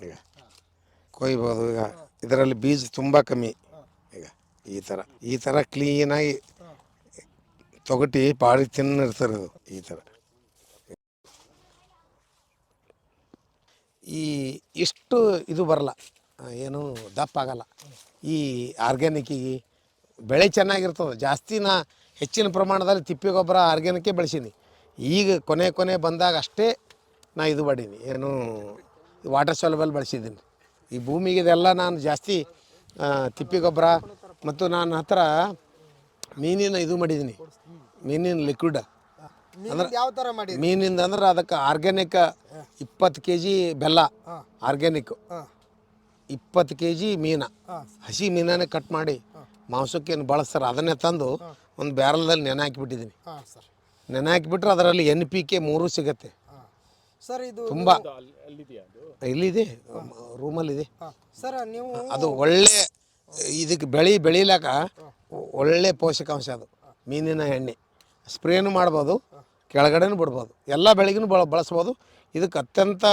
ಈಗ ಕೊಯ್ಬೋದು. ಈಗ ಇದರಲ್ಲಿ ಬೀಜ ತುಂಬ ಕಮ್ಮಿ. ಈಗ ಈ ಥರ ಕ್ಲೀನಾಗಿ ತೊಗಟಿ ಭಾಳ ತಿನ್ನಿರ್ತಾರೆ ಅದು. ಈ ಥರ ಇಷ್ಟು ಇದು ಬರಲ್ಲ, ಏನು ದಪ್ಪ ಆಗಲ್ಲ. ಈ ಆರ್ಗ್ಯಾನಿಕ್ಕಿಗೆ ಬೆಳೆ ಚೆನ್ನಾಗಿರ್ತದೆ. ಜಾಸ್ತಿ ಹೆಚ್ಚಿನ ಪ್ರಮಾಣದಲ್ಲಿ ತಿಪ್ಪೆ ಗೊಬ್ಬರ ಆರ್ಗ್ಯಾನಿಕ್ಕೇ ಬೆಳೆಸೀನಿ. ಈಗ ಕೊನೆ ಬಂದಾಗ ಅಷ್ಟೇ ನಾ ಇದು ಮಾಡೀನಿ, ಏನು ವಾಟರ್ ಸಾಲ್ಯುಬಲ್ ಬಳಸಿದ್ದೀನಿ. ಈ ಭೂಮಿಗೆ ಇದೆಲ್ಲ ನಾನು ಜಾಸ್ತಿ ತಿಪ್ಪೆ ಗೊಬ್ಬರ ಮತ್ತು ನಾನು ಹತ್ರ ಮೀನಿನ ಇದು ಮಾಡಿದ್ದೀನಿ, ಮೀನಿನ ಲಿಕ್ವಿಡ್. ಅಂದ್ರೆ ಯಾವ ಥರ ಮಾಡಿ ಮೀನಿಂದ ಅಂದ್ರೆ ಅದಕ್ಕೆ ಆರ್ಗ್ಯಾನಿಕ್ 20 kg ಬೆಲ್ಲ, ಆರ್ಗ್ಯಾನಿಕ್ 20 kg ಮೀನು, ಹಸಿ ಮೀನನ್ನೇ ಕಟ್ ಮಾಡಿ ಮಾಂಸಕ್ಕೇನು ಬಳಸ್ತಾರೆ, ಅದನ್ನೇ ತಂದು ಒಂದು ಬ್ಯಾರಲ್ದಲ್ಲಿ ನೆನೆ ಹಾಕಿಬಿಟ್ಟಿದ್ದೀನಿ. ನೆನೆ ಹಾಕಿಬಿಟ್ರೆ ಅದರಲ್ಲಿ NPK 3 ಸಿಗುತ್ತೆ ಸರ್. ಇದು ತುಂಬ ಇಲ್ಲಿದೆ, ರೂಮಲ್ಲಿದೆ ಸರ್. ನೀವು ಅದು ಒಳ್ಳೆ ಇದಕ್ಕೆ ಬೆಳೀಲಾಕ ಒಳ್ಳೆ ಪೋಷಕಾಂಶ ಅದು. ಮೀನಿನ ಎಣ್ಣೆ ಸ್ಪ್ರೇನು ಮಾಡ್ಬೋದು, ಕೆಳಗಡೆನೂ ಬಿಡ್ಬೋದು, ಎಲ್ಲ ಬೆಳೆಗೂ ಬಳಸ್ಬೋದು. ಇದಕ್ಕೆ ಅತ್ಯಂತ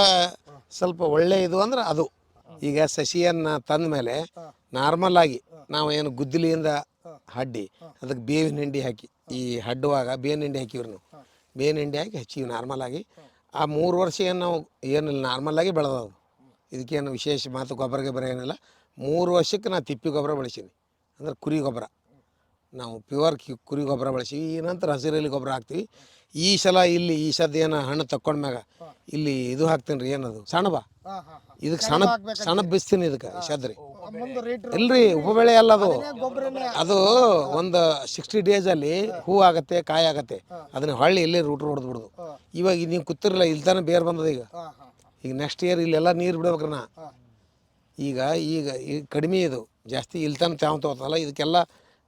ಸ್ವಲ್ಪ ಒಳ್ಳೆ ಇದು ಅಂದ್ರೆ ಅದು. ಈಗ ಸಸಿಯನ್ನು ತಂದ ಮೇಲೆ ನಾರ್ಮಲಾಗಿ ನಾವು ಏನು ಗುದ್ದಲಿಯಿಂದ ಹಡ್ಡಿ ಅದಕ್ಕೆ ಬೇವಿನ ಹಿಂಡಿ ಹಾಕಿ, ಈ ಹಡ್ಡುವಾಗ ಬೇವಿನ ಹಿಂಡಿ ಹಾಕಿವ್ರಿ ನಾವು. ಬೇವಿನ ಹಿಂಡಿ ಹಾಕಿ ಹಚ್ಚಿವಿ ನಾರ್ಮಲಾಗಿ. ಆ 3 ವರ್ಷ ಏನು ನಾವು ಏನಿಲ್ಲ ನಾರ್ಮಲಾಗಿ ಬೆಳೆದದು. ಇದಕ್ಕೇನು ವಿಶೇಷ ಮಾತು ಗೊಬ್ಬರ ಏನಿಲ್ಲ. 3 ವರ್ಷಕ್ಕೆ ನಾನು ತಿಪ್ಪಿ ಗೊಬ್ಬರ ಬಳಸೀನಿ, ಅಂದ್ರೆ ಕುರಿ ಗೊಬ್ಬರ. ನಾವು ಪ್ಯೂರ್ ಕುರಿ ಗೊಬ್ಬರ ಬಳಸೀವಿ. ಈ ನಂತರ ಹಸಿರಲ್ಲಿ ಗೊಬ್ಬರ ಹಾಕ್ತೀವಿ. ಈ ಸಲ ಇಲ್ಲಿ ಈ ಸದ ಏನು ಹಣ್ಣು ತಕ್ಕೊಂಡ್ಮ್ಯಾಗ ಇಲ್ಲಿ ಇದು ಹಾಕ್ತೀನಿ ರೀ, ಏನದು ಸೆಣಬ. ಇದಕ್ಕೆ ಸೆಣಬ್ ಬಿಸ್ತೀನಿ ಇದಕ್ಕೆ ಸದ್ರಿ. ಇಲ್ರಿ ಉಪಬೆಳೆ ಅಲ್ಲ ಅದು. ಅದು ಒಂದು 60 ಡೇಸಲ್ಲಿ ಹೂ ಆಗತ್ತೆ, ಕಾಯಿ ಆಗತ್ತೆ. ಅದನ್ನ ಹೊಳ್ಳಿ ಇಲ್ಲೇ ರೂಟ್ ಹೊಡೆದು ಬಿಡೋದು. ಇವಾಗ ನೀವು ಕೂತಿರಲ್ಲ, ಇಲ್ಲಿ ತನಕ ಬೇರೆ ಬಂದದ. ಈಗ ನೆಕ್ಸ್ಟ್ ಇಯರ್ ಇಲ್ಲೆಲ್ಲ ನೀರು ಬಿಡ್ಬೇಕ್ರಿ ನಾ. ಈಗ ಕಡಿಮೆ ಇದು ಜಾಸ್ತಿ ಇಲ್ಲಿ ತನಕ ತಗೋತಲ್ಲ, ಇದಕ್ಕೆಲ್ಲ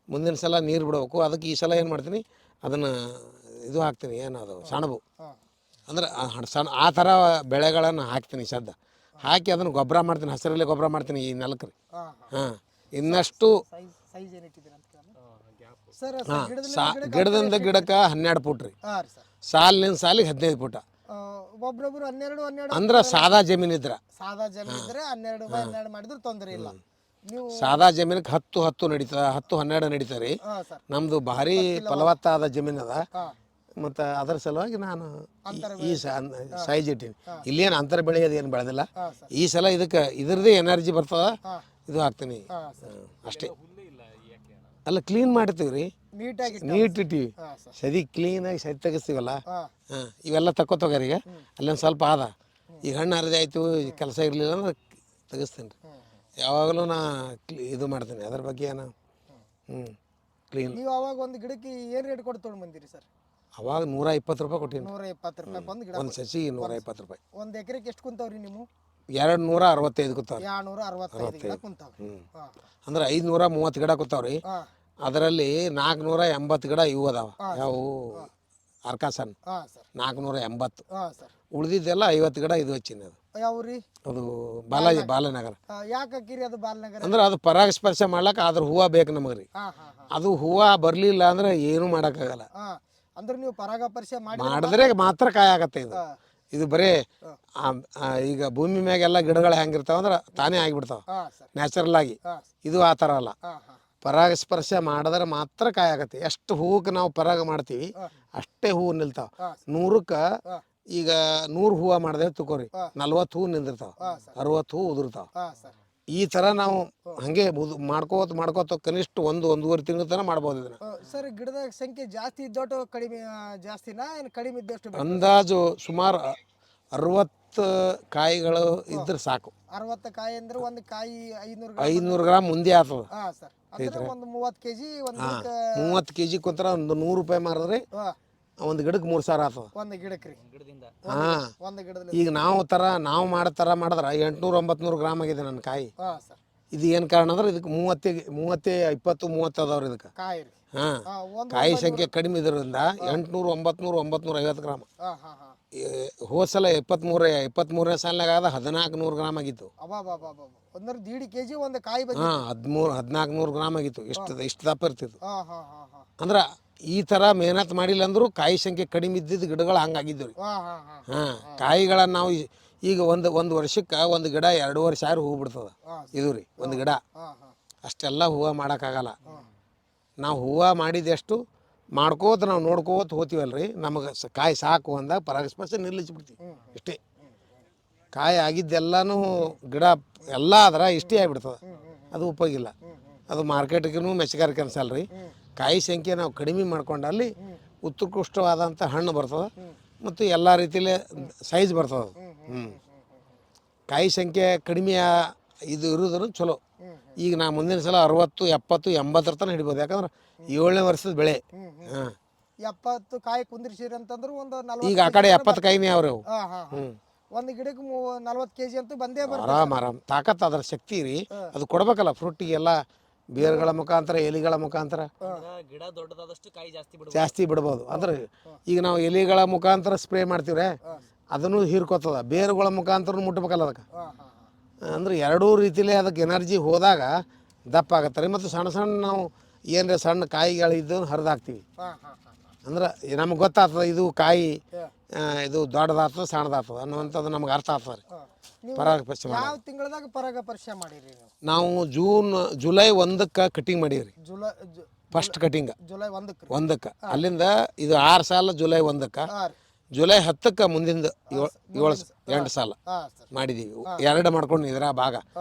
ಮುಂದಿನ ಸಲ ನೀರು ಬಿಡಬೇಕು. ಅದಕ್ಕೆ ಈ ಸಲ ಏನು ಮಾಡ್ತೀನಿ, ಅದನ್ನು ಇದು ಹಾಕ್ತೀನಿ, ಏನದು ಸೆಣಬು. ಅಂದ್ರೆ ಆ ಥರ ಬೆಳೆಗಳನ್ನು ಹಾಕ್ತೀನಿ ಸದ್ದ. ಹಾಕಿ ಅದನ್ನು ಗೊಬ್ಬರ ಮಾಡ್ತೀನಿ, ಹಸಿರಲ್ಲಿ ಗೊಬ್ಬರ ಮಾಡ್ತೀನಿ ಈ ನೆಲಕ್ಕೆ ರೀ. ಹಾಂ, ಇನ್ನಷ್ಟು ಗಿಡದಿಂದ ಗಿಡಕ್ಕೆ 12 ಫೂಟ್ ರೀ, ಸಾಲಿನಿಂದ ಸಾಲಿಗೆ 15 ಫೂಟ. ಒಬ್ರೊಬ್ರು 12 ಅಂದ್ರೆ ಸಾದಾ ಜಮೀನು ಇದ್ರೆ 12 ಮಾಡಿದ್ರೆ ತೊಂದರೆ ಇಲ್ಲ. ಸಾದಾ ಜಮೀನಕ್ಕೆ 10 ನಡೀತದ, 10-12 ನಡೀತಾರೆ ರೀ. ನಮ್ಮದು ಭಾರಿ ಫಲವತ್ತಾದ ಜಮೀನು ಅದ, ಮತ್ತು ಅದರ ಸಲುವಾಗಿ ನಾನು ಈ ಸೈಜ್ ಇಟ್ಟೀನಿ. ಇಲ್ಲೇನು ಅಂತರ ಬೆಳೆಯೋದು ಏನು ಬೆಳೆದಿಲ್ಲ. ಈ ಸಲ ಇದಕ್ಕೆ ಇದ್ರದ್ದೇ ಎನರ್ಜಿ ಬರ್ತದ, ಇದು ಹಾಕ್ತೀನಿ ಅಷ್ಟೇ. ಅಲ್ಲ ಕ್ಲೀನ್ ಮಾಡ್ತೀವಿ ರೀ, ನೀಟ್ ಇಟ್ಟಿವಿ. ಸದಿ ಕ್ಲೀನಾಗಿ ಸದಿ ತೆಗಿಸ್ತೀವಲ್ಲ. ಇವೆಲ್ಲ ತಗೋತೋಗಾರ. ಈಗ ಅಲ್ಲೊಂದು ಸ್ವಲ್ಪ ಆದ, ಈಗ ಹಣ್ಣು ಹರಿದೆ ಆಯಿತು, ಕೆಲಸ ಇರಲಿಲ್ಲ ಅಂದ್ರೆ ತೆಗಿಸ್ತೀನಿ ರೀ. ಯಾವಾಗಲೂ ನಾ ಇದು ಮಾಡ್ತೀನಿ ಅದ್ರ ಬಗ್ಗೆ. ಏನು ಕ್ಲೀನ್. ನೀವು ಅವಾಗ ಒಂದು ಗಿಡಕ್ಕೆ ಏನು ರೇಟ್ ಕೊಟ್ಟು ತೊಗೊಂಡು ಬಂದಿರಿ ಸರ್? ಅವಾಗ 120 ರೂಪಾಯಿ ಕೊಟ್ಟಿನಿ. 120 ರೂಪಾಯಿ ಒಂದು ಗಿಡ, ಒಂದು ಸಸಿ 120 ರೂಪಾಯಿ. ಒಂದು ಎಕರೆಗೆ ಎಷ್ಟು ಕುಂತಾವ್ರಿ ನೀವು? 265 ಕೂತಾವ್ರಿ. 265 ಗಿಡ ಕುಂತಾವ್ರಿ. ಅಂದ್ರೆ 530 ಗಿಡ ಕೂತಾವ್ರಿ. ಅದರಲ್ಲಿ 480 ಗಿಡ ಇವು ಅದಾವ, ಯಾವ ಅರ್ಕಾಸನ್ 480. ಉಳಿದಿದ್ದೆಲ್ಲ 50 ಗಿಡ ಇದು ಹಚ್ಚಿನಿ. ಅದು ಯಾವ್ರಿ? ಅದು ಬಾಲನಗರ. ಯಾಕೆ ಹಾಕಿರಿ ಅದು ಬಾಲನಗರ? ಅಂದ್ರೆ ಅದು ಪರಾಗಸ್ಪರ್ಶ ಮಾಡ್ಲಕ್ಕ ಅದ್ರ ಹೂವು ಬೇಕು ನಮಗೆ ರೀ. ಅದು ಹೂವು ಬರಲಿಲ್ಲ ಅಂದ್ರೆ ಏನೂ ಮಾಡೋಕ್ಕಾಗಲ್ಲ. ಅಂದ್ರೆ ನೀವು ಪರಾಗಸ್ಪರ್ಶ ಮಾಡಿದ್ರೆ ಮಾತ್ರ ಕಾಯಿ ಆಗತ್ತೆ. ಇದು ಬರೀ ಈಗ ಭೂಮಿ ಮ್ಯಾಗೆಲ್ಲ ಗಿಡಗಳು ಹೆಂಗಿರ್ತಾವ ಅಂದ್ರೆ ತಾನೇ ಆಗಿಬಿಡ್ತಾವ ನ್ಯಾಚುರಲ್ ಆಗಿ. ಇದು ಆ ಥರ ಅಲ್ಲ, ಪರಾಗಸ್ಪರ್ಶ ಮಾಡಿದ್ರೆ ಮಾತ್ರ ಕಾಯಿ ಆಗತ್ತೆ. ಎಷ್ಟು ಹೂವಕ್ಕೆ ನಾವು ಪರಾಗ ಮಾಡ್ತೀವಿ ಅಷ್ಟೇ ಹೂವು ನಿಲ್ತಾವ. 100ಕ್ಕೆ ಈಗ 100 ಹೂವು ಮಾಡಿದ್ರೆ ತಗೋರಿ, 40 ಹೂವು ನಿಂದಿರ್ತಾವ, 60 ಹೂವು ಉದುರ್ತಾವ. ಈ ಥರ ನಾವು ಹಂಗೆ ಮಾಡ್ಕೋತ ಕನಿಷ್ಠ 1-1.5 ತಿಂಗಳ ತನಕ ಮಾಡ್ಬೋದು ಇದನ್ನ. ಸರ್, ಗಿಡದ ಸಂಖ್ಯೆ ಜಾಸ್ತಿ ಇದ್ದಷ್ಟು ಕಡಿಮೆ ಜಾಸ್ತಿನಾ ಏನು ಕಡಿಮೆ ಇದ್ದಷ್ಟು? ಅಂದಾಜು ಸುಮಾರು 60 ಕಾಯಿಗಳು ಇದ್ರೆ ಸಾಕು. 60 ಕಾಯಿ ಅಂದ್ರೆ ಒಂದು ಕಾಯಿ 500 ಗ್ರಾಮ್ ಮುಂದೆ ಆಗ್ತದೆ. ಒಂದು 30 ಕೆಜಿ, 30 ಕೆಜಿ ಕುಂತರ ಒಂದು 100 ರೂಪಾಯಿ ಮಾರಿದ್ರೆ ಒಂದು ಗಿಡಕ್ಕೆ 3000 ಆಗ್ತದೆ. ಒಂದು ಗಿಡಕ್ಕೆ ರೀ. ಹಾಂ, ಈಗ ನಾವು ಮಾಡಿದ್ರೆ 800-900 ಗ್ರಾಮ್ ಆಗಿದೆ ನನ್ನ ಕಾಯಿ. ಇದು ಏನು ಕಾರಣ ಅಂದ್ರೆ ಇದಕ್ಕೆ 20-30 ಅದಾವ್ರಿ ಇದಕ್ಕೆ ಕಾಯಿ. ಹಾಂ, ಕಾಯಿ ಸಂಖ್ಯೆ ಕಡಿಮೆ ಇದ್ರಿಂದ 800-900-950 ಗ್ರಾಮ್. ಹೋದ ಸಲ 23ನೇ ಸಾಲಿನಾಗ 1400 ಗ್ರಾಮ್ ಆಗಿತ್ತು. ಅಂದ್ರೆ 1.5 ಕೆಜಿ ಒಂದು ಕಾಯಿ. ಹಾಂ, 1400 ಗ್ರಾಮ್ ಆಗಿತ್ತು. ಇಷ್ಟು ದಪ್ಪ ಇರ್ತಿತ್ತು. ಅಂದ್ರೆ ಈ ಥರ ಮೇಹನತ್ ಮಾಡಿಲ್ಲ ಅಂದರೂ ಕಾಯಿ ಸಂಖ್ಯೆ ಕಡಿಮೆ ಇದ್ದಿದ್ದು ಗಿಡಗಳು ಹಂಗಾಗಿದ್ದು ರೀ. ಹಾಂ ಹಾಂ ಹಾಂ ಹಾಂ ಕಾಯಿಗಳನ್ನು ನಾವು ಈಗ ಒಂದು ವರ್ಷಕ್ಕೆ ಒಂದು ಗಿಡ 2.5 ಸಾವಿರ ಹೂವು ಬಿಡ್ತದೆ ಇದು ರೀ ಒಂದು ಗಿಡ. ಹಾಂ ಹಾಂ ಅಷ್ಟೆಲ್ಲ ಹೂವು ಮಾಡೋಕ್ಕಾಗಲ್ಲ. ನಾವು ಹೂವು ಮಾಡಿದೆಷ್ಟು ಮಾಡ್ಕೋತ ನಾವು ನೋಡ್ಕೋತ ಹೋತೀವಲ್ಲ ರೀ, ನಮಗೆ ಕಾಯಿ ಸಾಕು ಅಂದಾಗ ಪರಾಗಸ್ಪರ್ಶ ನಿಲ್ಲಿಸ್ಬಿಡ್ತೀವಿ. ಇಷ್ಟೇ ಕಾಯಿ ಆಗಿದ್ದೆಲ್ಲನೂ ಗಿಡ ಎಲ್ಲ ಅದರ ಇಷ್ಟೇ ಆಗಿಬಿಡ್ತದೆ. ಅದು ಉಪಯೋಗಿಲ್ಲ. ಅದು ಮಾರ್ಕೆಟ್ಗೂ ಮೆಚ್ಚಗಾರಿಕೆ ಅನ್ಸಲ್ಲ ರೀ. ಕಾಯಿ ಸಂಖ್ಯೆ ನಾವು ಕಡಿಮೆ ಮಾಡ್ಕೊಂಡಲ್ಲಿ ಉತ್ಕೃಷ್ಟವಾದಂಥ ಹಣ್ಣು ಬರ್ತದೆ ಮತ್ತು ಎಲ್ಲ ರೀತಿಯಲ್ಲಿ ಸೈಜ್ ಬರ್ತದೆ. ಕಾಯಿ ಸಂಖ್ಯೆ ಕಡಿಮೆ ಇದು ಇರೋದ್ರೂ ಚಲೋ. ಈಗ ನಾ ಮುಂದಿನ ಸಲ 60, 70, 80 ತನಕ ಹಿಡಿಬೋದು. ಯಾಕಂದ್ರೆ 7ನೇ ವರ್ಷದ ಬೆಳೆ. ಹಾಂ 70 ಕಾಯಿ ಕುಂದಿರ್ಸಿರಿ ಅಂತಂದ್ರೆ ಒಂದು 40 ಈಗ ಆ ಕಡೆ 70 ಕಾಯಿನೇ ಅವ್ರಿ ಅವು. ಹಾಂ ಹಾಂ ಹಾಂ ಒಂದು ಗಿಡಕ್ಕೆ 40 kg ಅಂತೂ ಬಂದೇ ಬರ್ತದೆ. ಆರಾಮ್ ತಾಕತ್ತು ಅದರ ಶಕ್ತಿ ರೀ. ಅದು ಕೊಡ್ಬೇಕಲ್ಲ ಫ್ರೂಟಿಗೆಲ್ಲ ಬೇರುಗಳ ಮುಖಾಂತರ ಎಲೆಗಳ ಮುಖಾಂತರ ಗಿಡ ದೊಡ್ಡದಾದಷ್ಟು ಕಾಯಿ ಜಾಸ್ತಿ ಬಿಡ್ಬೋದು. ಅಂದ್ರೆ ಈಗ ನಾವು ಎಲೆಗಳ ಮುಖಾಂತರ ಸ್ಪ್ರೇ ಮಾಡ್ತೀವ್ರೆ, ಅದನ್ನು ಹೀರ್ಕೋತದ. ಬೇರುಗಳ ಮುಖಾಂತರ ಮುಟ್ಬೇಕಲ್ಲ ಅದಕ್ಕೆ. ಅಂದ್ರೆ ಎರಡೂ ರೀತಿಲೇ ಅದಕ್ಕೆ ಎನರ್ಜಿ ಹೋದಾಗ ದಪ್ಪ ಆಗತ್ತೆ ರೀ. ಮತ್ತು ಸಣ್ಣ ಸಣ್ಣ ನಾವು ಏನರ ಸಣ್ಣ ಕಾಯಿಗಳಿದ್ದು ಹರಿದಾಕ್ತೀವಿ. ಅಂದ್ರೆ ನಮ್ಗೆ ಗೊತ್ತಾಗ್ತದೆ ಇದು ಕಾಯಿ ಇದು ದೊಡ್ಡದಾಗ್ತದೆ ಸಣ್ಣದಾಗ್ತದೆ ಅನ್ನುವಂಥದ್ದು ನಮ್ಗೆ ಅರ್ಥ ಆಗ್ತದೆ ರೀ. ಪರಾಗಸ್ಪರ್ಶ ಮಾಡಿ ಯಾವ ತಿಂಗಳದಾಗ ಪರಾಗಸ್ಪರ್ಶ ಮಾಡಿರಿ ನೀವು? ನಾವು ಜುಲೈ 1ಕ್ಕೆ ಕಟಿಂಗ್ ಮಾಡೀವಿ. ಫಸ್ಟ್ ಕಟಿಂಗ್ ಜುಲೈ 1ಕ್ಕೆ. ಅಲ್ಲಿಂದ ಇದು 6 ಸಾಲ ಜುಲೈ 1ಕ್ಕೆ. ಜುಲೈ 10ಕ್ಕೆ ಮುಂದಿಂದ 8 ಸಾಲ ಮಾಡಿದ್ದೀವಿ. 2 ಮಾಡ್ಕೊಂಡು ಇದ್ರ ಭಾಗ.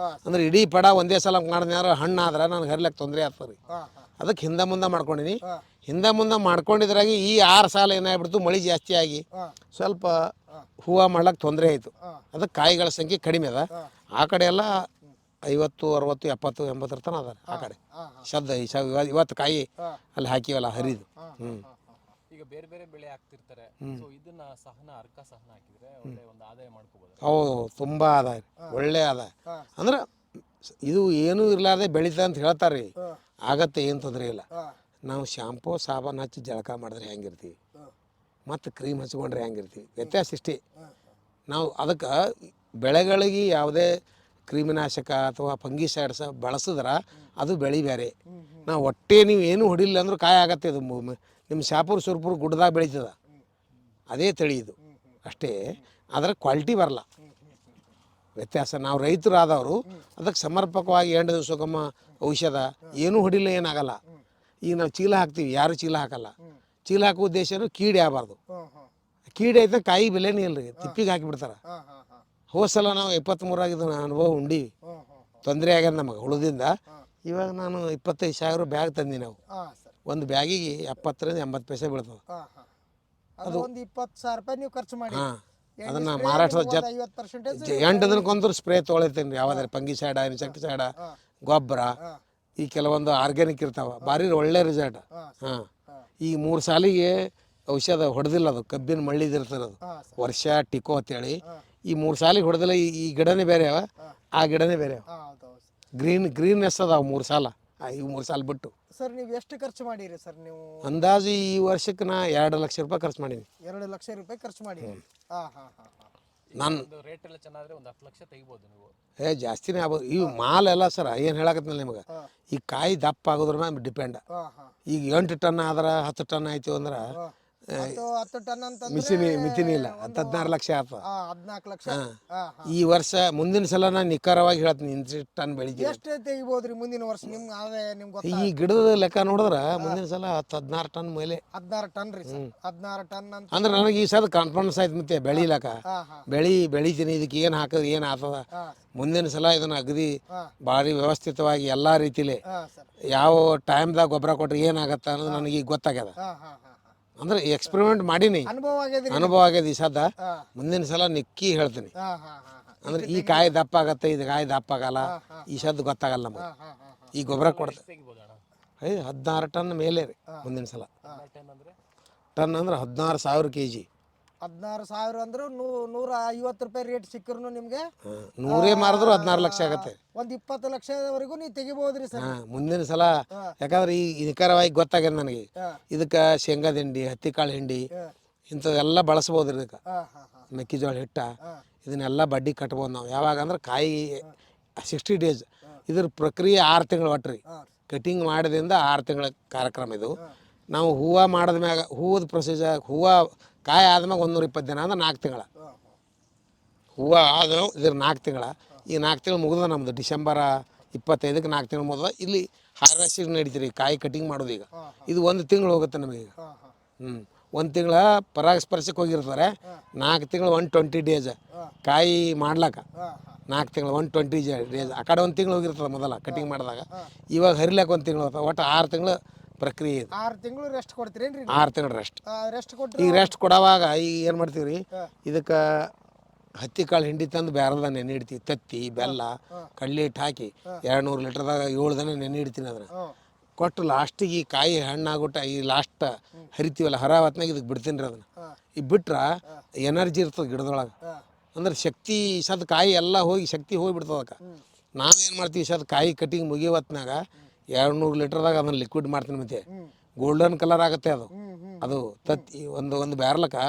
ಅಂದ್ರೆ ಇಡೀ ಪಡ ಒಂದೇ ಸಲ ಮಾಡಿದ್ನಾರ ಹಣ್ಣಾದ್ರೆ ನನಗೆ ಹರಿಲಕ್ಕೆ ತೊಂದರೆ ಆಗ್ತದೆ ರೀ. ಅದಕ್ಕೆ ಹಿಂದೆ ಮುಂದೆ ಮಾಡ್ಕೊಂಡಿನಿ. ಹಿಂದೆ ಮುಂದೆ ಮಾಡ್ಕೊಂಡಿದ್ರಾಗಿ ಈ 6 ಸಾಲ ಏನಾಗ್ಬಿಡ್ತು, ಮಳೆ ಜಾಸ್ತಿ ಆಗಿ ಸ್ವಲ್ಪ ಹೂವು ಮಾಡ್ಲಿಕ್ಕೆ ತೊಂದರೆ ಆಯಿತು. ಅದಕ್ಕೆ ಕಾಯಿಗಳ ಸಂಖ್ಯೆ ಕಡಿಮೆ ಅದ. ಆ ಕಡೆ ಎಲ್ಲ 50, 60, 70, 80 ತನಕ ಅದ ಆ ಕಡೆ. ಇವತ್ತು ಕಾಯಿ ಅಲ್ಲಿ ಹಾಕಿವಲ್ಲ ಹರಿದು. ಈಗ ಬೇರೆ ಬೇರೆ ಬೆಳೆ ಹಾಕ್ತಿರ್ತಾರೆ. ಸೊ ಇದನ್ನ ಸಹನ ಅರ್ಕ ಸಹನ ಹಾಕಿದ್ರೆ ಒಳ್ಳೆ ಒಂದು ಆದಾಯ ಮಾಡ್ಕೋಬಹುದು. ಹೌದು, ತುಂಬ ಆದಾಯ, ಒಳ್ಳೆ ಆದಾಯ. ಅಂದ್ರೆ ಇದು ಏನೂ ಇರ್ಲಾರ್ದೆ ಬೆಳೀತದೆ ಅಂತ ಹೇಳ್ತಾರೆ ರೀ. ಆಗತ್ತೆ, ಏನು ತೊಂದರೆ ಇಲ್ಲ. ನಾವು ಶಾಂಪೂ ಸಾಬಾನು ಹಚ್ಚಿ ಜಳಕ ಮಾಡಿದ್ರೆ ಹೆಂಗಿರ್ತೀವಿ ಮತ್ತು ಕ್ರೀಮ್ ಹಚ್ಕೊಂಡ್ರೆ ಹೆಂಗಿರ್ತೀವಿ, ವ್ಯತ್ಯಾಸ ಇಷ್ಟೇ. ನಾವು ಅದಕ್ಕೆ ಬೆಳೆಗಳಿಗೆ ಯಾವುದೇ ಕ್ರಿಮಿನಾಶಕ ಅಥವಾ ಫಂಗಿಸೈಡ್ಸ್ ಬಳಸಿದ್ರೆ ಅದು ಬೆಳೆ ಬೇರೆ. ನಾವು ಒಟ್ಟೆ ನೀವು ಏನು ಹೊಡಿಲ್ಲ ಅಂದ್ರೂ ಕಾಯಿ ಆಗತ್ತೆ. ಇದು ನಿಮ್ಮ ಶಾಪುರ್ ಸುರ್ಪುರ್ ಗುಡ್ಡದಾಗ ಬೆಳೀತದ, ಅದೇ ತಳಿ ಇದು ಅಷ್ಟೇ. ಅದರ ಕ್ವಾಲಿಟಿ ಬರಲ್ಲ, ವ್ಯತ್ಯಾಸ. ನಾವು ರೈತರು ಆದವರು ಅದಕ್ಕೆ ಸಮರ್ಪಕವಾಗಿ 8 ದಿವಸಕ್ಕೊಮ್ಮ ಔಷಧ ಏನೂ ಹೊಡಿಲ್ಲ, ಏನಾಗಲ್ಲ. ಈಗ ನಾವು ಚೀಲ ಹಾಕ್ತೀವಿ, ಯಾರು ಚೀಲ ಹಾಕಲ್ಲ. ಚೀಲ ಹಾಕೋ ಉದ್ದೇಶನೂ ಕೀಡೆ ಆಗಬಾರ್ದು. ಕೀಡೆ ಐತೆ ಕಾಯಿ ಬೆಲೆನೇ ಇಲ್ಲ ರೀ, ತಿಪ್ಪಿಗೆ ಹಾಕಿಬಿಡ್ತಾರೆ. ಹೋದ್ಸಲ ನಾವು 23 ಆಗಿದ್ದು ಅನುಭವ ಉಂಡೀವಿ. ತೊಂದರೆ ಆಗ್ಯದ ನಮಗೆ ಹುಳದಿಂದ. ಇವಾಗ ನಾನು 25 ಸಾವಿರ ಬ್ಯಾಗ್ ತಂದಿ. ನಾವು ಒಂದು ಬ್ಯಾಗಿಗೆ 70 ರಿಂದ 80 ಪೈಸೆ ಬೀಳ್ತದೆ. ಅದು ಒಂದು 20,000 ರೂಪಾಯಿ ನೀವು ಖರ್ಚು ಮಾಡಿ. ಅದನ್ನು ಮಾರಾಟದ 8 ದಿನಕ್ಕೊಂದ್ರು ಸ್ಪ್ರೇ ತೊಗೊಳ್ತೇನೆ ರೀ. ಯಾವ್ದಾರು ಫಂಗಿಸೈಡ, ಇನ್ಸೆಕ್ಟಿಸೈಡ, ಗೊಬ್ಬರ, ಈ ಕೆಲವೊಂದು ಆರ್ಗ್ಯಾನಿಕ್ ಇರ್ತಾವೆ, ಭಾರಿ ಒಳ್ಳೆ ರಿಸಲ್ಟ್. ಹಾಂ, ಈ 3 ಸಾಲಿಗೆ ಔಷಧ ಹೊಡೆದಿಲ್ಲ. ಅದು ಕಬ್ಬಿನ ಮಳ್ಳಿದಿರ್ತದೆ, ಅದು ವರ್ಷ ಟಿಕೋ ಅಂತೇಳಿ. ಈ 3 ಸಾಲಿಗೆ ಹೊಡೆದಿಲ್ಲ. ಈ ಗಿಡನೇ ಬೇರೆ ಅವ, ಆ ಗಿಡನೇ ಬೇರೆ ಅವ. ಗ್ರೀನ್ನೆಸ್ ಅದಾವ 3 ಸಾಲ. ಈ 3 ಸಾಲ ಬಿಟ್ಟು. ಸರ್ ನೀವು ಎಷ್ಟು ಖರ್ಚು ಮಾಡಿರಿ ಸರ್? ನೀವು ಅಂದಾಜು ಈ ವರ್ಷಕ್ಕೆ ನಾ 2 ಲಕ್ಷ ರೂಪಾಯಿ ಖರ್ಚು ಮಾಡೀನಿ. 2 ಲಕ್ಷ ರೂಪಾಯಿ ಖರ್ಚು ಮಾಡಿ. ನಾನು ರೇಟ್ ಎಲ್ಲ ಚೆನ್ನಾದ್ರೆ ಒಂದು 10 ಲಕ್ಷ ತೆಗಿಬೋದು ನೀವು. ಜಾಸ್ತಿನೇ ಆಗ್ಬೋದು. ಇವು ಮಾಲ್ ಎಲ್ಲ ಸರ್ ಏನು ಹೇಳಕತ್ತಿಲ್ಲ ನಿಮಗೆ, ಈ ಕಾಯಿ ದಪ್ಪ ಆಗೋದ್ರ ಮೇಲೆ ಡಿಪೆಂಡ್. ಈಗ 8 ಟನ್ ಆದ್ರೆ 10 ಟನ್ ಆಯ್ತು ಅಂದ್ರೆ 10 ಟನ್ ಅಂತ ಮಿತಿನೇ ಇಲ್ಲ. 16 ಲಕ್ಷ ಆಗ್ತದೆ. 14 ಲಕ್ಷ. ಈ ವರ್ಷ ಮುಂದಿನ ಸಲ ನಾನು ನಿಖರವಾಗಿ ಹೇಳ್ತೀನಿ, ಇಂಥ ಟನ್ ಬೆಳಿಗ್ಗೆ ಎಷ್ಟು ತೆಗಿಬೋದ್ರಿ ಮುಂದಿನ ವರ್ಷ ನಿಮ್ಗೆ ಆದಾಯ? ನಿಮ್ಗೆ ಈ ಗಿಡದ ಲೆಕ್ಕ ನೋಡಿದ್ರೆ ಮುಂದಿನ ಸಲ 16 ಟನ್ ಮೇಲೆ. 16 ಟನ್ ರೀ ಸರ್. 16 ಟನ್ ಅಂತ ಅಂದ್ರೆ ನನಗೆ ಈ ಸಲ ಕಾನ್ಫಿಡೆನ್ಸ್ ಆಯ್ತು. ಮತ್ತೆ ಬೆಳಿಲಕ್ಕ ಬೆಳಿತೀನಿ, ಇದಕ್ಕೆ ಏನು ಹಾಕೋದು ಏನು ಆಗ್ತದ. ಮುಂದಿನ ಸಲ ಇದನ್ನ ಅಗದಿ ಭಾರಿ ವ್ಯವಸ್ಥಿತವಾಗಿ ಎಲ್ಲ ರೀತಿಲಿ ಯಾವ ಟೈಮ್ದಾಗ ಗೊಬ್ಬರ ಕೊಟ್ರೆ ಏನಾಗತ್ತ ಅನ್ನೋದು ನನಗೆ ಈಗ ಗೊತ್ತಾಗ್ಯದ. ಅಂದ್ರೆ ಎಕ್ಸ್ಪೆರಿಮೆಂಟ್ ಮಾಡೀನಿ, ಅನುಭವ ಆಗ್ಯದ. ಈ ಸದ್ದ ಮುಂದಿನ ಸಲ ನಿಕ್ಕಿ ಹೇಳ್ತೀನಿ. ಅಂದ್ರೆ ಈ ಕಾಯಿ ದಪ್ಪ ಆಗತ್ತೆ, ಇದು ಕಾಯಿ ದಪ್ಪ ಆಗಲ್ಲ, ಈ ಸದ್ದು ಗೊತ್ತಾಗಲ್ಲ ನಮಗೆ. ಈ ಗೊಬ್ಬರ ಕೊಡ್ತೇವೆ 16 ಟನ್ ಮೇಲೆ ರೀ ಮುಂದಿನ ಸಲ. ಟನ್ ಅಂದ್ರೆ 16,000 kg. 16,000 ಅಂದ್ರೆ 150 ರೂಪಾಯಿ ರೇಟ್ ಸಿಕ್ಕರು ನಿಮ್ಗೆ 100 ಮಾರಿದ್ರು 16 ಲಕ್ಷ ಆಗತ್ತೆ. ಒಂದು 20 ಲಕ್ಷದವರೆಗೂ ನೀವು ತೆಗಿಬೋದ್ರಿ ಸರ್ ಮುಂದಿನ ಸಲ. ಯಾಕಂದ್ರೆ ಈ ನಿಖರವಾಗಿ ಗೊತ್ತಾಗ್ಯದ ನನಗೆ. ಇದಕ್ಕೆ ಶೇಂಗಾದ ಹಿಂಡಿ, ಹತ್ತಿಕಾಳು ಹಿಂಡಿ ಇಂಥದ್ದೆಲ್ಲ ಬಳಸ್ಬೋದು. ಇದಕ್ಕೆ ಮೆಕ್ಕೆಜೋಳ ಹಿಟ್ಟ ಇದನ್ನೆಲ್ಲ ಬಡ್ಡಿ ಕಟ್ಬೋದು ನಾವು. ಯಾವಾಗ ಅಂದ್ರೆ ಕಾಯಿ 60 ಡೇಸ್. ಇದ್ರ ಪ್ರಕ್ರಿಯೆ 6 ತಿಂಗಳು ಒಟ್ಟು ರೀ. ಕಟಿಂಗ್ ಮಾಡಿದಿಂದ 6 ತಿಂಗಳ ಕಾರ್ಯಕ್ರಮ ಇದು. ನಾವು ಹೂವು ಮಾಡಿದ ಮ್ಯಾಗ ಹೂವದ ಪ್ರೊಸೀಜರ್ ಹೂವು ಕಾಯಿ ಆದ್ಮ್ಯಾಗ 120 ದಿನ ಅಂದ್ರೆ 4 ತಿಂಗಳ ಹೂವು ಆದ ಇದ್ರ 4 ತಿಂಗಳ ಈ 4 ತಿಂಗಳು ಮುಗಿದ ನಮ್ಮದು ಡಿಸೆಂಬರ 25ಕ್ಕೆ 4 ತಿಂಗಳು ಮುಗಿದ ಇಲ್ಲಿ ಹಾರ್ವೆಸ್ಟಿಂಗ್ ನಡೀತೀರಿ ಕಾಯಿ ಕಟಿಂಗ್ ಮಾಡೋದು ಈಗ ಇದು 1 ತಿಂಗಳು ಹೋಗುತ್ತೆ ನಮಗೆ ಈಗ 1 ತಿಂಗಳ ಪರಾಗಸ್ಪರ್ಶಕ್ಕೆ ಹೋಗಿರ್ತಾರೆ 4 ತಿಂಗಳು 120 ಡೇಸ್ ಕಾಯಿ ಮಾಡ್ಲಾಕ 4 ತಿಂಗಳು 120 ಡೇಸ್ ಆ ಕಡೆ 1 ತಿಂಗಳು ಹೋಗಿರ್ತದೆ ಮೊದಲ ಕಟಿಂಗ್ ಮಾಡಿದಾಗ ಇವಾಗ ಹರಿಲಾಕ 1 ತಿಂಗಳು ಹೋಗ್ತದೆ ಒಟ್ಟು 6 ತಿಂಗಳು ಪ್ರಕ್ರಿಯೆ ಇದೆ 6 ತಿಂಗಳು ರೆಸ್ಟ್ ಕೊಡ್ತೀರೇನ್ರಿ 6 ತಿಂಗಳು ರೆಸ್ಟ್ ರೆಸ್ಟ್ ಕೊಟ್ರೆ ಈಗ ರೆಸ್ಟ್ ಕೊಡೋವಾಗ ಈಗ ಏನು ಮಾಡ್ತೀವಿ ರೀ ಇದಕ್ಕೆ ಹತ್ತಿ ಕಾಳು ಹಿಂಡಿ ತಂದು ಬ್ಯಾರದ ನೆನೆ ಇಡ್ತೀವಿ ತತ್ತಿ ಬೆಲ್ಲ ಕಡ್ಲೆ ಹಿಟ್ಟು ಹಾಕಿ 200 ಲೀಟ್ರದಾಗ 7 ದಿನ ನೆನೆ ಇಡ್ತೀನಿ ಅದನ್ನು ಕೊಟ್ಟು ಲಾಸ್ಟಿಗೆ ಈ ಕಾಯಿ ಹಣ್ಣಾಗ್ಬಿಟ್ಟು ಈ ಲಾಸ್ಟ್ ಹರಿತೀವಲ್ಲ ಹರ ಹೊತ್ನಾಗ ಇದಕ್ಕೆ ಬಿಡ್ತೀನಿ ರೀ ಅದನ್ನು ಈಗ ಬಿಟ್ರೆ ಎನರ್ಜಿ ಇರ್ತದೆ ಗಿಡದೊಳಗೆ ಅಂದ್ರೆ ಶಕ್ತಿ ಸದ್ ಕಾಯಿ ಎಲ್ಲ ಹೋಗಿ ಶಕ್ತಿ ಹೋಗಿಬಿಡ್ತದೆ ಅದಕ್ಕೆ ನಾವೇನು ಮಾಡ್ತೀವಿ ಸದ್ ಕಾಯಿ ಕಟಿಂಗ್ ಮುಗಿಯೋ ಹೊತ್ನಾಗ 200 ಲೀಟ್ರದಾಗ ಅದನ್ನು ಲಿಕ್ವಿಡ್ ಮಾಡ್ತೀನಿ ಮತ್ತೆ ಗೋಲ್ಡನ್ ಕಲರ್ ಆಗುತ್ತೆ ಅದು ಅದು ತತ್ತಿ ಒಂದು ಬ್ಯಾರ್ಲಕ್ಕೆ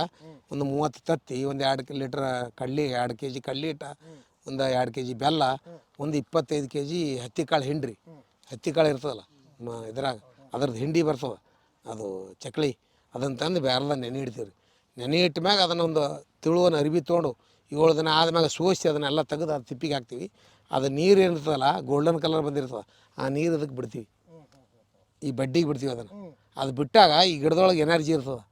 ಒಂದು 30 ತತ್ತಿ ಒಂದು 2 ಲೀಟ್ರ್ ಕಡ್ಲಿ 2 kg ಕಡ್ಲಿ ಹಿಟ್ಟು ಒಂದು 2 kg ಬೆಲ್ಲ ಒಂದು 25 kg ಹತ್ತಿ ಕಾಳು ಹಿಂಡ್ರಿ ಹತ್ತಿ ಕಾಳು ಇರ್ತದಲ್ಲ ಇದ್ರಾಗ ಅದ್ರದ್ದು ಹಿಂಡಿ ಬರ್ತದೆ ಅದು ಚಕ್ಲಿ ಅದನ್ನು ತಂದು ಬ್ಯಾರ್ದಾಗ ನೆನೆ ಇಡ್ತೀವಿ ರೀ ನೆನೆ ಇಟ್ಟ ಮ್ಯಾಗ ಅದನ್ನೊಂದು ತಿಳುವನ್ನ ಅರಿವಿ ತೊಗೊಂಡು 7 ದಿನ ಆದ್ಮ್ಯಾಗ ಸೋಸಿ ಅದನ್ನೆಲ್ಲ ತೆಗೆದು ಅದು ತಿಪ್ಪಿಗೆ ಹಾಕ್ತೀವಿ ಅದು ನೀರು ಏನಿರ್ತದಲ್ಲ ಗೋಲ್ಡನ್ ಕಲರ್ ಬಂದಿರ್ತದೆ ಆ ನೀರು ಅದಕ್ಕೆ ಬಿಡ್ತೀವಿ ಈ ಬಡ್ಡಿಗೆ ಬಿಡ್ತೀವಿ ಅದನ್ನು ಅದು ಬಿಟ್ಟಾಗ ಈ ಗಿಡದೊಳಗೆ ಎನರ್ಜಿ ಇರ್ತದೆ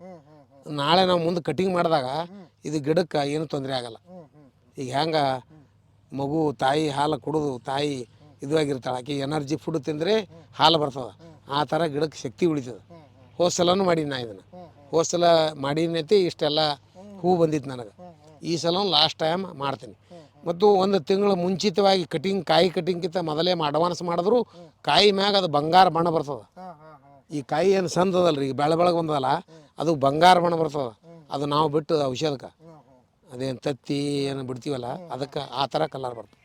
ನಾಳೆ ನಾವು ಮುಂದೆ ಕಟಿಂಗ್ ಮಾಡಿದಾಗ ಇದು ಗಿಡಕ್ಕೆ ಏನು ತೊಂದರೆ ಆಗಲ್ಲ ಈಗ ಹೆಂಗೆ ಮಗು ತಾಯಿ ಹಾಲು ಕುಡಿದು ತಾಯಿ ಇದಾಗಿರ್ತಾಳೆ ಆಕೆ ಎನರ್ಜಿ ಫುಡ್ ತಿಂದರೆ ಹಾಲು ಬರ್ತದೆ ಆ ಥರ ಗಿಡಕ್ಕೆ ಶಕ್ತಿ ಉಳಿತದೆ ಹೋದ ಸಲನೂ ಮಾಡೀನಿ ನಾ ಇದನ್ನು ಹೋದ ಸಲ ಮಾಡೀನೈತಿ ಇಷ್ಟೆಲ್ಲ ಹೂ ಬಂದಿತ್ತು ನನಗೆ ಈ ಸಲ ಲಾಸ್ಟ್ ಟೈಮ್ ಮಾಡ್ತೀನಿ ಮತ್ತು 1 ತಿಂಗಳು ಮುಂಚಿತವಾಗಿ ಕಾಯಿ ಕಟಿಂಗ್ಕಿಂತ ಮೊದಲೇ ಅಡ್ವಾನ್ಸ್ ಮಾಡಿದ್ರು ಕಾಯಿ ಮ್ಯಾಗ ಅದು ಬಂಗಾರ ಬಣ್ಣ ಬರ್ತದೆ ಈ ಕಾಯಿ ಏನು ಸಂದದಲ್ರಿ ಈಗ ಬೆಳಗ್ಗೆ ಬಂದದಲ್ಲ ಅದು ಬಂಗಾರ ಬಣ್ಣ ಬರ್ತದೆ ಅದು ನಾವು ಬಿಟ್ಟು ಔಷಧಕ್ಕೆ ಅದೇನು ತತ್ತಿ ಏನು ಬಿಡ್ತೀವಲ್ಲ ಅದಕ್ಕೆ ಆ ಥರ ಕಲರ್ ಬರ್ತದೆ